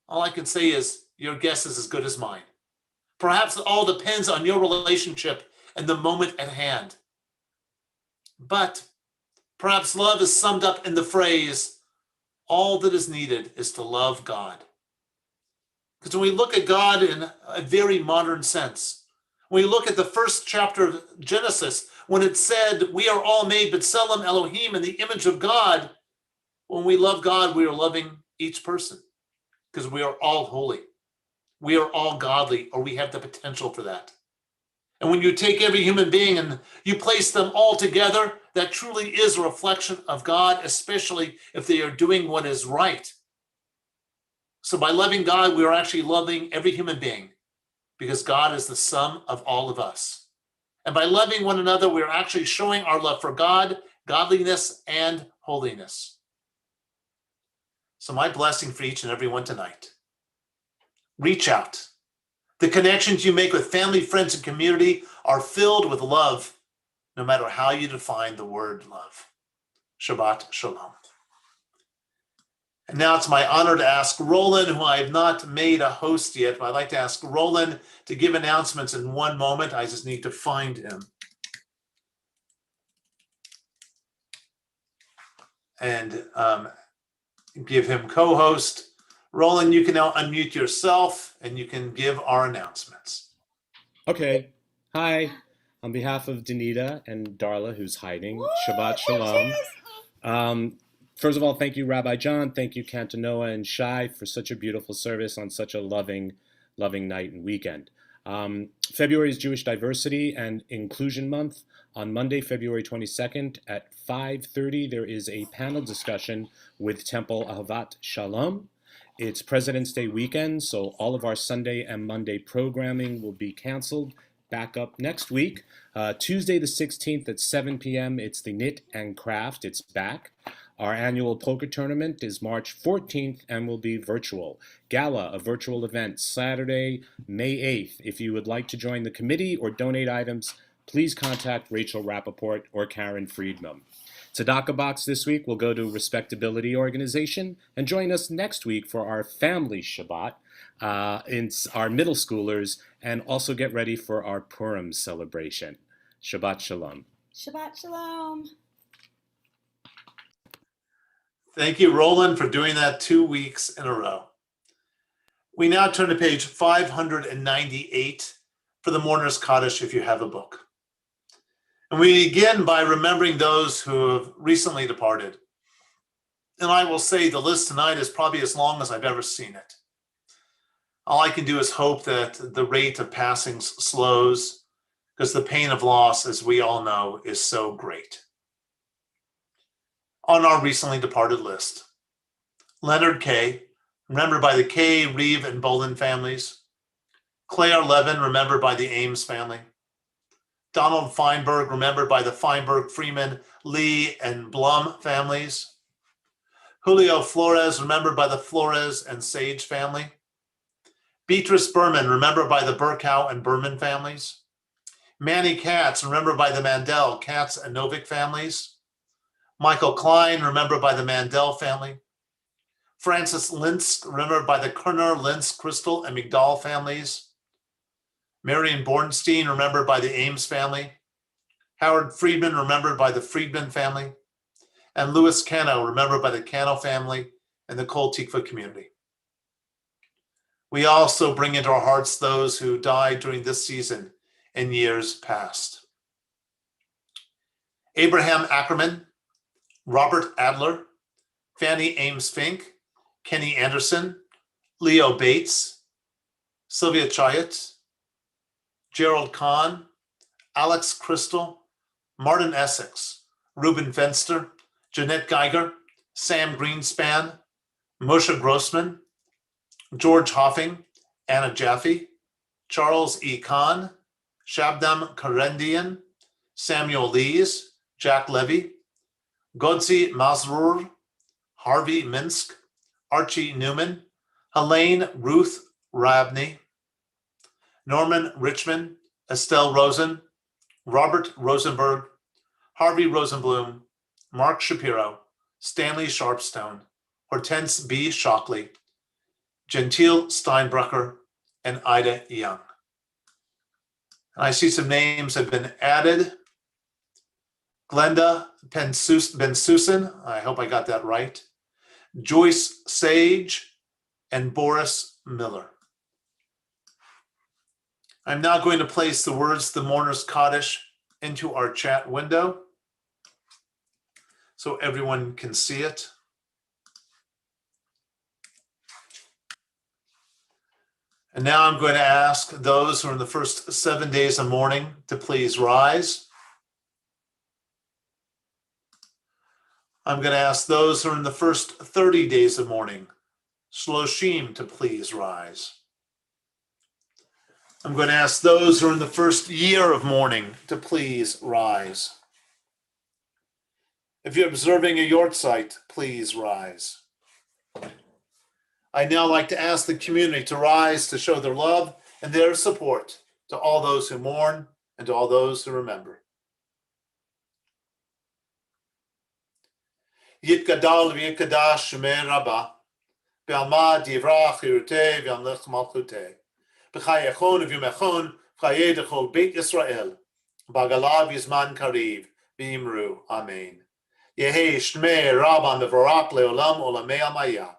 All I can say is your guess is as good as mine. Perhaps it all depends on your relationship and the moment at hand. But perhaps love is summed up in the phrase, all that is needed is to love God. Because when we look at God in a very modern sense, when we look at the first chapter of Genesis, when it said, we are all made B'Tselem Elohim in the image of God, when we love God, we are loving each person because we are all holy. We are all godly, or we have the potential for that. And when you take every human being and you place them all together, that truly is a reflection of God, especially if they are doing what is right. So by loving God, we are actually loving every human being because God is the sum of all of us. And by loving one another, we are actually showing our love for God, godliness, and holiness. So my blessing for each and every one tonight. Reach out. The connections you make with family, friends, and community are filled with love, no matter how you define the word love. Shabbat Shalom. And now it's my honor to ask Roland, who I have not made a host yet, but I'd like to ask Roland to give announcements in one moment. I just need to find him. And give him co-host. Roland, you can now unmute yourself and you can give our announcements. Okay. Hi. On behalf of Danita and Darla, who's hiding, Shabbat Shalom. First of all, thank you, Rabbi John. Thank you, Cantor and Shai, for such a beautiful service on such a loving night and weekend. February is Jewish Diversity and Inclusion Month. On Monday, February 22nd at 5:30, there is a panel discussion with Temple Ahavat Shalom. It's President's Day weekend, so all of our Sunday and Monday programming will be canceled. Back up next week. Tuesday the 16th at 7 p.m., it's the Knit and Craft. It's back. Our annual poker tournament is March 14th and will be virtual. Gala, a virtual event, Saturday, May 8th. If you would like to join the committee or donate items, please contact Rachel Rappaport or Karen Friedman. Tzedakah box this week will go to Respectability Organization, and join us next week for our family Shabbat in our middle schoolers, and also get ready for our Purim celebration. Shabbat Shalom. Shabbat Shalom. Thank you, Roland, for doing that 2 weeks in a row. We now turn to page 598 for the Mourner's Kaddish if you have a book. And we begin by remembering those who have recently departed. And I will say the list tonight is probably as long as I've ever seen it. All I can do is hope that the rate of passings slows, because the pain of loss, as we all know, is so great. On our recently departed list, Leonard Kay, remembered by the Kay, Reeve, and Bolin families. Claire Levin, remembered by the Ames family. Donald Feinberg, remembered by the Feinberg, Freeman, Lee, and Blum families. Julio Flores, remembered by the Flores and Sage family. Beatrice Berman, remembered by the Burkow and Berman families. Manny Katz, remembered by the Mandel, Katz, and Novick families. Michael Klein, remembered by the Mandel family. Francis Linsk, remembered by the Kerner, Linsk, Crystal, and McDowell families. Marion Bornstein, remembered by the Ames family. Howard Friedman, remembered by the Friedman family. And Louis Cano, remembered by the Cano family and the Kol Tikva community. We also bring into our hearts those who died during this season in years past. Abraham Ackerman, Robert Adler, Fanny Ames Fink, Kenny Anderson, Leo Bates, Sylvia Chayet, Gerald Kahn, Alex Crystal, Martin Essex, Reuben Fenster, Jeanette Geiger, Sam Greenspan, Moshe Grossman, George Hoffing, Anna Jaffe, Charles E. Kahn, Shabdam Karendian, Samuel Lees, Jack Levy, Godzi Masrur, Harvey Minsk, Archie Newman, Helene Ruth Rabney, Norman Richmond, Estelle Rosen, Robert Rosenberg, Harvey Rosenblum, Mark Shapiro, Stanley Sharpstone, Hortense B. Shockley, Gentile Steinbrucker, and Ida Young. And I see some names have been added. Glenda Ben-Susan, I hope I got that right. Joyce Sage, and Boris Miller. I'm now going to place the words the Mourner's Kaddish into our chat window so everyone can see it. And now I'm going to ask those who are in the first 7 days of mourning to please rise. I'm going to ask those who are in the first 30 days of mourning, Shloshim, to please rise. I'm going to ask those who are in the first year of mourning to please rise. If you're observing a yortzeit, please rise. I'd now like to ask the community to rise to show their love and their support to all those who mourn and to all those who remember. Yitgadal v'yikadash Shemei Rabbah, V'alma divrach chirutei v'amlech malchutei. B'chayechon v'yumechon v'chayedecho Beit Yisrael. B'agalav yizman kariv v'imru. Amen. Yehi shmei rabban mevorach leolam olamei amaya.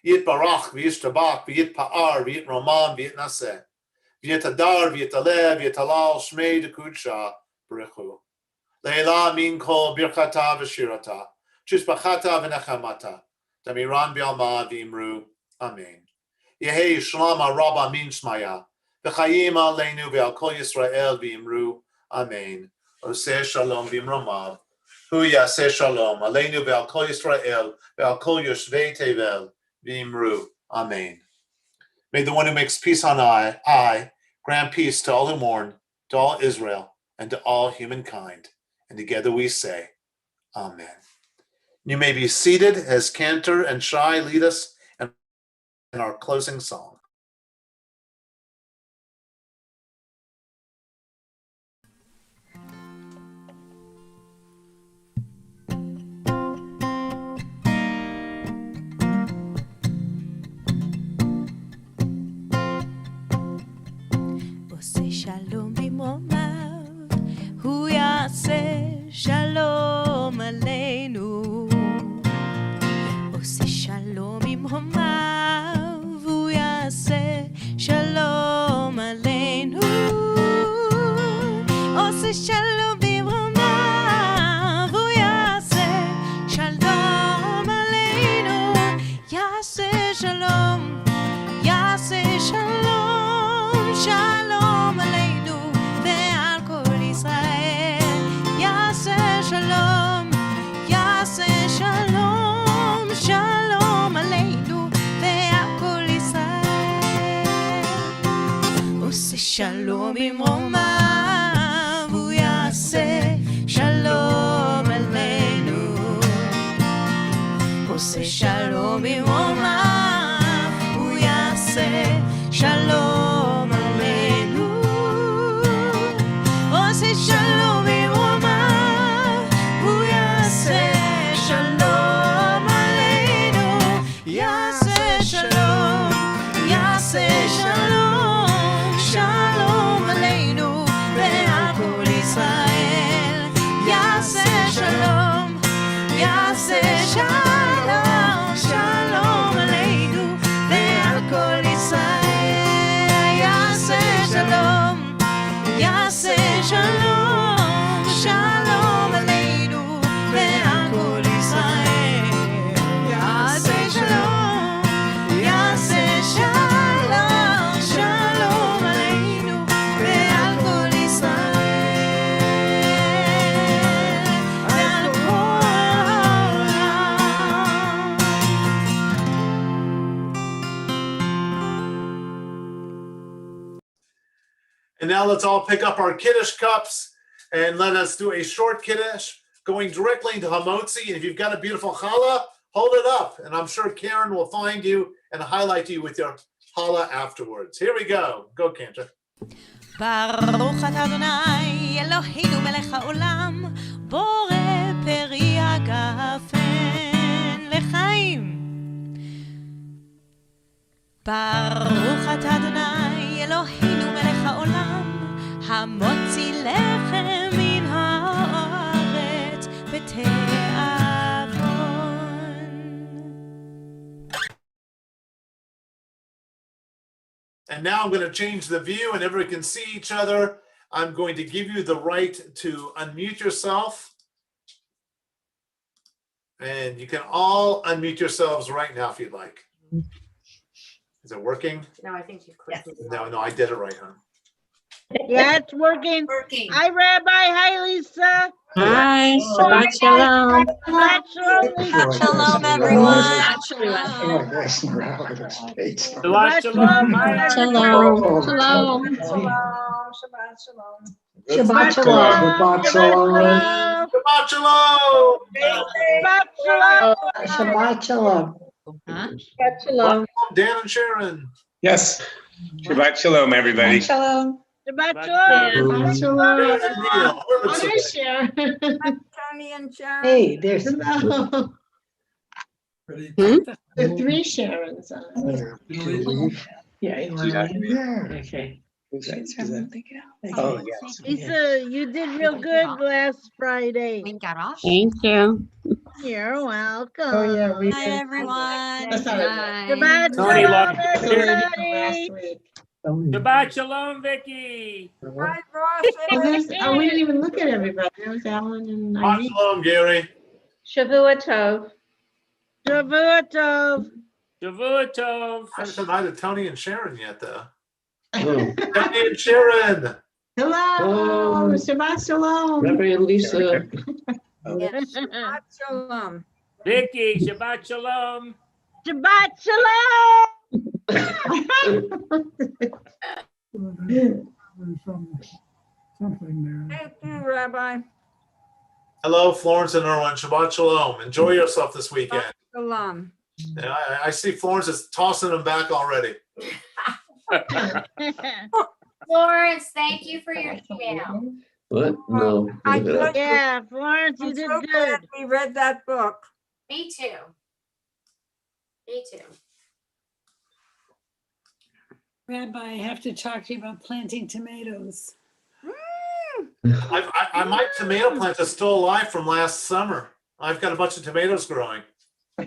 Yit barach v'yishtabach v'yit pa'ar v'yit roman v'yit naseh. V'yit hadar v'yit alev v'yit halal shmei dekudsha b'rechu. Leila min kol birchata v'shirata. Shishbachata v'nechamata. Damiran b'alma v'imru. Amen. Yehi shlama rabba min shmaya. V'chayim aleinu v'al kol Yisrael v'imru. Amen. Oseh shalom v'imromav. Hu yaseh shalom. Aleinu v'al kol Yisrael v'al kol yoshvei tevel v'imru. Amen. May the one who makes peace on high grant peace to all who mourn, to all Israel, and to all humankind. And together we say, Amen. You may be seated as Cantor and Shai lead us in our closing song. עושה שלום במרומיו, הוא יעשה שלום עלינו. עושה שלום במרומיו, הוא יעשה שלום עלינו. עושה שלום במרומיו, הוא יעשה שלום עלינו. יעשה שלום, יעשה שלום, שלום עלינו ועל כל ישראל. יעשה שלום, יעשה שלום, שלום עלינו ועל כל ישראל. עושה שלום במרומיו, הוא יעשה שלום עלינו. עושה שלום במרומיו, הוא יעשה שלום עלינו. עושה שלום במרומיו, הוא יעשה שלום עלינו. יעשה שלום, יעשה שלום, שלום עלינו ועל כל ישראל. יעשה שלום, יעשה שלום, שלום עלינו ועל כל ישראל. יעשה שלום, יעשה שלום, שלום עלינו ועל כל ישראל. יעשה שלום, יעשה שלום, שלום עלינו ועל כל ישראל. ועל כל העולם. And now let's all pick up our Kiddush cups and let us do a short Kiddush going directly into Hamotzi. And if you've got a beautiful challah, hold it up. And I'm sure Karen will find you and highlight you with your challah afterwards. Here we go. Go, Cantor. ברוך אתה אדוני אלוהינו מלך העולם, בורא פרי הגפן לחיים. ברוך אתה אדוני אלוהינו מלך העולם, המוציא לחם מן הארץ בתיאבון. And now I'm going to change the view and everyone can see each other. I'm going to give you the right to unmute yourself. And you can all unmute yourselves right now if you'd like. Is it working? No, I think you clicked. No, I did it right, huh? Yeah, it's working. Hi, Rabbi. Hi, Lisa. Hi, Shabbat Shalom. Shabbat Shalom, Lisa. Shalom, everyone. Shabbat Shalom. Shalom. Shalom. Shabbat Shabbat Shalom. Shalom. Shabbat shalom. Shabbat Shalom. Shabbat Shalom. Dan and Sharon. Yes. Shabbat shalom, everybody. Shalom. Shabbat Shalom. Shalom. Tony and Sharon. Hey, there's. The 3 Sharons on. Yeah, you want to Okay. Is that? Oh, Oh, yes. Lisa, you did real good last Friday. Thank you. You're welcome. Oh, yeah. Hi, everyone. That's all right. Shabbat Tony, shalom, love everybody. Last week. Shabbat shalom, Vicky. Oh, we didn't even look at everybody. It was Alan and Shabbat Irene. shalom, Gary. Shavua Tov. Shavua Tov. Shavua Tov. I haven't said hi to Tony and Sharon yet, though. Oh, Tony and Sharon. Hello. Shabbat shalom. Rabbi and Lisa. Shabbat shalom. Vicky, Shabbat shalom. Shabbat shalom. Thank you, Rabbi. Hello, Florence and Erwin. Shabbat shalom. Enjoy yourself this weekend. Shalom. Yeah, I see Florence is tossing them back already. Florence, thank you for your email. What? No. I Look at that. Yeah, Florence, you I'm did so good. glad we read that book. Me too. Me too. Rabbi, I have to talk to you about planting tomatoes. My tomato plant is still alive from last summer. I've got a bunch of tomatoes growing. And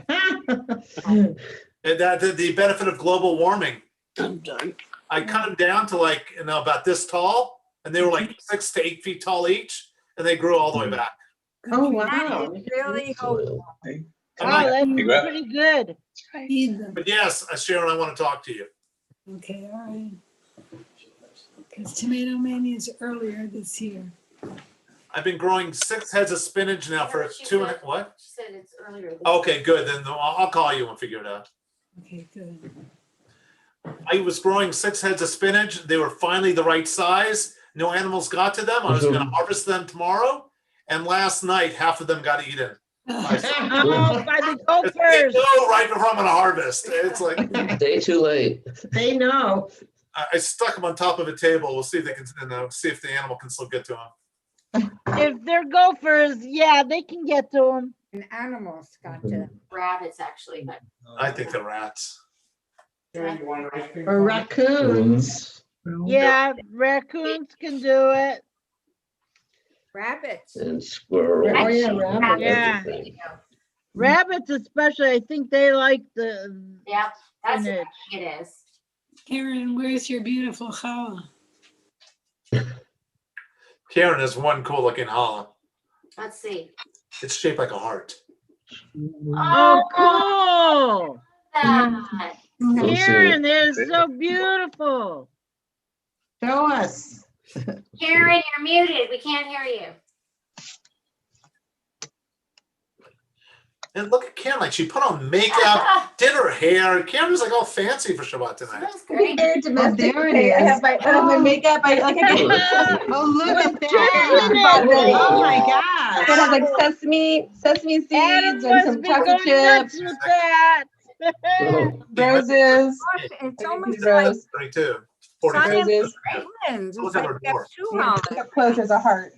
the benefit of global warming. I'm done. I cut them down to about this tall, and they were like 6 to 8 feet tall each, and they grew all the way back. Oh, That wow. is really hopeful. Wow, that's pretty good. But yes, Sharon, I want to talk to you. Okay, all right. Because Tomato Mania is earlier this year. I've been growing 6 heads of spinach now for She 2 and said- what? She said it's earlier. this Okay, good. Then I'll call you and figure it out. Okay, good. I was growing 6 heads of spinach. They were finally the right size. No animals got to them. I was going to harvest them tomorrow. And last night, half of them got eaten. Oh, by the They gophers. know right before I'm going to harvest. It's like Day too late. They know. I stuck them on top of a table. We'll see if they can, see if the animal can still get to them. If they're gophers, yeah, they can get to them. And animals got to. Rabbits, actually, but I think they're rats. Or raccoons. Yeah, raccoons can do it. Rabbits. And squirrels. Oh, yeah, rabbit. Yeah. Everything. Rabbits especially, I think they like the yeah, that's what I spinach. think it is. Karen, where's your beautiful challah? Karen is one cool looking challah. Let's see. It's shaped like a heart. Oh, cool. That. Karen, they're so beautiful. Show us. Karen, you're muted. We can't hear you. And look at Karen, like she put on makeup, did her hair. Karen was like all fancy for Shabbat tonight. That's great. Very domestic. there it today. I is. have my makeup. I like. I get, Oh, look at that. Karen. Oh, my I gosh. have like sesame seeds Adam and must some be chocolate going nuts chips, with that. Oh, roses, It's almost like rose, 22, 42. Siamese roses. twins. Look It's at like her you have dwarf. two Yeah, holidays. pick up close as a heart.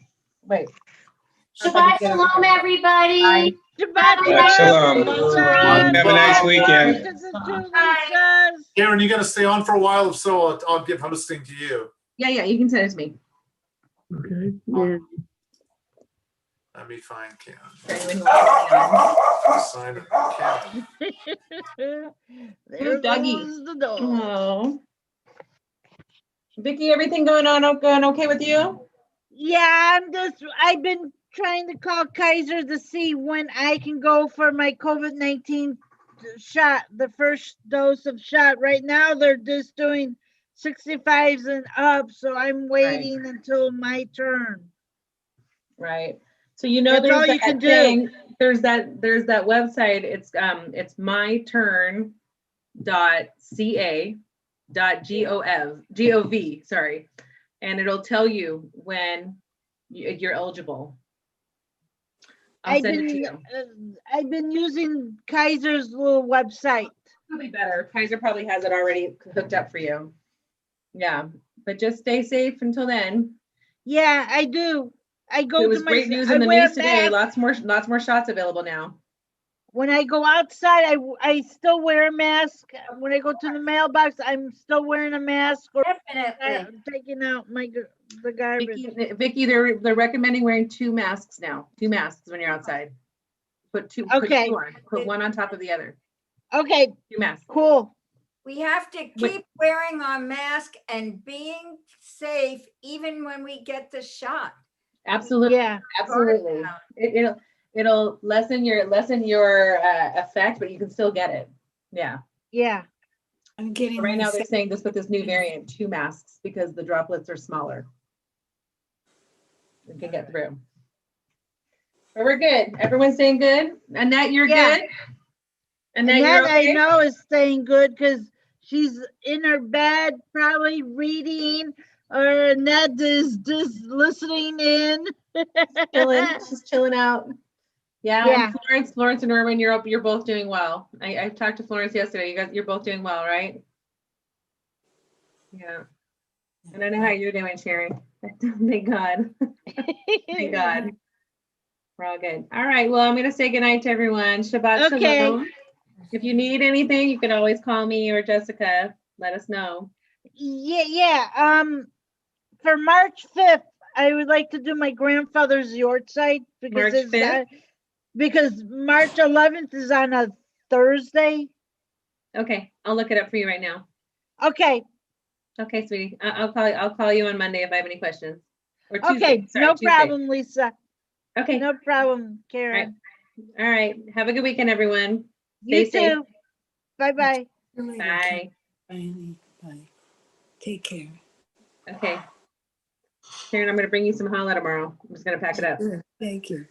Wait. Shabbat shalom, everybody. Bye. Shabbat Shabbat shalom. shalom. Have a nice weekend. This is Julissa. Karen, you gonna stay on for a while? If so, I'll give hosting to you. Yeah, you can send it to me. Okay, yeah. Let me find Karen. For anyone who wants Sign it. Karen. There Dougie? goes the dog. Oh. Vicky, everything going okay with you? Yeah, I've been trying to call Kaiser to see when I can go for my COVID-19 shot, the first dose of shot. Right now, they're just doing 65s and up, so I'm waiting until my turn. Right. So you know That's there's all you that can do. thing. There's that website. It's myturn.ca.gov, sorry. And it'll tell you when you're eligible. I'll send it to you. I've been using Kaiser's little website. Probably better. Kaiser probably has it already hooked up for you. Yeah, but just stay safe until then. Yeah, I do. I go It was to my. great news I in the wear news today. masks. Lots more shots available now. when I go outside, I still wear a mask. When I go to the mailbox, I'm still wearing a mask or taking out the garbage. Vicky, they're recommending wearing 2 masks now. 2 masks when you're outside. Put two on. Put one on top of the other. Okay. 2 masks. Cool. We have to keep wearing our mask and being safe even when we get the shot. Absolutely. Yeah. Absolutely. It'll lessen your effect, but you can still get it. Yeah. Yeah. I'm getting right now they're saying this with this new variant, 2 masks because the droplets are smaller. We can get through. But we're good. Everyone's staying good. Annette, you're good. Annette, you're okay? I know is staying good because she's in her bed, probably reading, or Annette is just listening in. She's chilling out. Yeah. And Florence and Erwin, you're both doing well. I talked to Florence yesterday. You're both doing well, right? Yeah. And I know how you're doing, Sherry. Thank God. Thank God. We're all good. All right. Well, I'm going to say goodnight to everyone. Shabbat shalom. If you need anything, you can always call me or Jessica. Let us know. Yeah. For March 5th, I would like to do my grandfather's yahrzeit because March 5th? Because March 11th is on a Thursday. Okay, I'll look it up for you right now. Okay. Okay, sweetie. I'll call you on Monday if I have any questions. Or Tuesday. Okay, Sorry, no Tuesday. problem, Lisa. Okay. No problem, Karen. All right. Have a good weekend, everyone. You Stay safe. too. Bye-bye. Bye. Bye. Take care. Okay. Karen, I'm going to bring you some challah tomorrow. I'm just going to pack it up. Thank you.